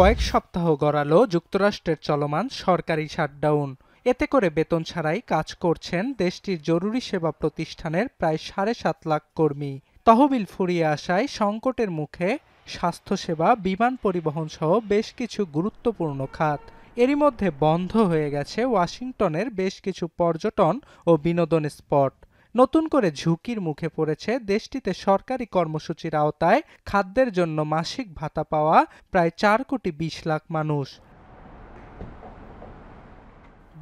কয়েক সপ্তাহ গড়ালো যুক্তরাষ্ট্রের চলমান সরকারি শাটডাউন। এতে করে বেতন ছাড়াই কাজ করছেন দেশটির জরুরি সেবা প্রতিষ্ঠানের প্রায় ৭.৫ লাখ কর্মী। তহবিল ফুরিয়ে আসায় সংকটের মুখে স্বাস্থ্যসেবা, বিমান পরিবহন সহ বেশ কিছু গুরুত্বপূর্ণ খাত। এরই মধ্যে বন্ধ হয়ে গেছে ওয়াশিংটনের বেশ কিছু পর্যটন ও বিনোদন স্পট। নতুন করে ঝুঁকির মুখে পড়েছে দেশটিতে সরকারি কর্মসূচির আওতায় খাদ্যের জন্য মাসিক ভাতা পাওয়া প্রায় ৪,২০,০০,০০০ মানুষ।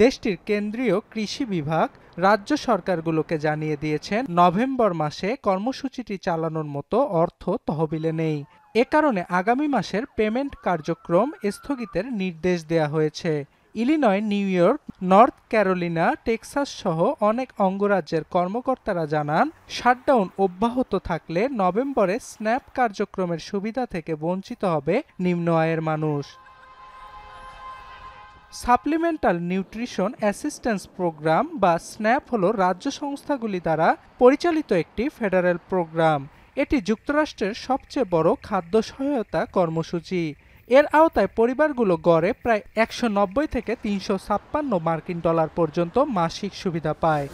দেশটির কেন্দ্রীয় কৃষি বিভাগ রাজ্য সরকারগুলোকে জানিয়ে দিয়েছে নভেম্বর মাসে কর্মসূচিটি চালানোর মতো অর্থ তহবিলে নেই। এ কারণে আগামী মাসের পেমেন্ট কার্যক্রম স্থগিতের নির্দেশ দেয়া হয়েছে। Illinois, New York, North Carolina, Texas সহ অনেক অঙ্গরাজ্যের কর্মকর্তারা জানান, শাটডাউন অব্যাহত থাকলে নভেম্বরে স্ন্যাপ কার্যক্রমের সুবিধা থেকে বঞ্চিত হবে নিম্ন আয়ের মানুষ। সাপ্লিমেন্টাল নিউট্রিশন অ্যাসিস্ট্যান্স প্রোগ্রাম বা স্ন্যাপ হলো রাজ্য সংস্থাগুলি দ্বারা পরিচালিত একটি ফেডারেল প্রোগ্রাম। এটি যুক্তরাষ্ট্রের সবচেয়ে বড় খাদ্য সহায়তা কর্মসূচি। এর আওতায় পরিবারগুলো গড়ে প্রায় ১৯০ থেকে ৩৫৬ মার্কিন ডলার পর্যন্ত মাসিক সুবিধা পায়।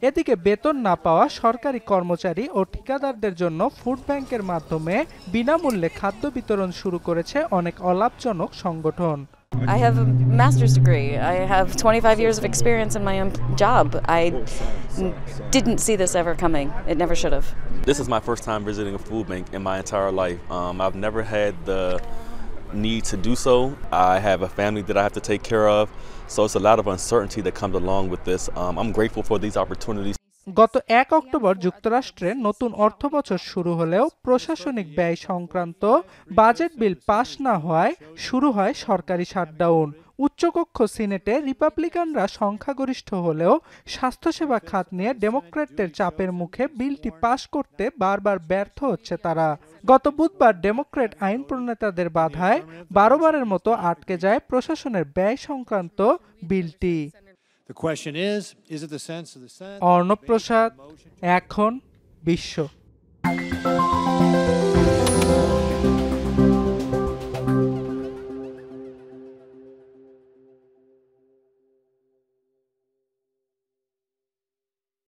এদিকে বেতন না পাওয়া সরকারি কর্মচারী ও ঠিকাদারদের জন্য ফুড ব্যাংকের মাধ্যমে বিনামূল্যে খাদ্য বিতরণ শুরু করেছে অনেক অলাভজনক সংগঠন। I have a master's degree. I have 25 years of experience in my job. I didn't see this ever coming. It never should have. This is my first time visiting a food bank in my entire life. I've never had the need to do so. I have a family that I have to take care of, so it's a lot of uncertainty that comes along with this. I'm grateful for these opportunities. গত ১ October যুক্তরাষ্ট্রে নতুন অর্থবছর শুরু হলেও প্রশাসনিক ব্যয় সংক্রান্ত budget bill pass না হওয়ায় শুরু হয় সরকারি শাটডাউন। উচ্চকক্ষ সিনেটে রিপাবলিকানরা সংখ্যাগরিষ্ঠ হলেও স্বাস্থ্যসেবা খাত নিয়ে ডেমোক্র্যাটদের চাপের মুখে বিলটি পাস করতে বারবার ব্যর্থ হচ্ছে তারা। গত বুধবার ডেমোক্র্যাট আইন প্রণেতাদের বাধায় ১২ বারের মতো আটকে যায় প্রশাসনের ব্যয় সংক্রান্ত বিলটি। অর্ণব প্রসাদ, এখন বিশ্ব।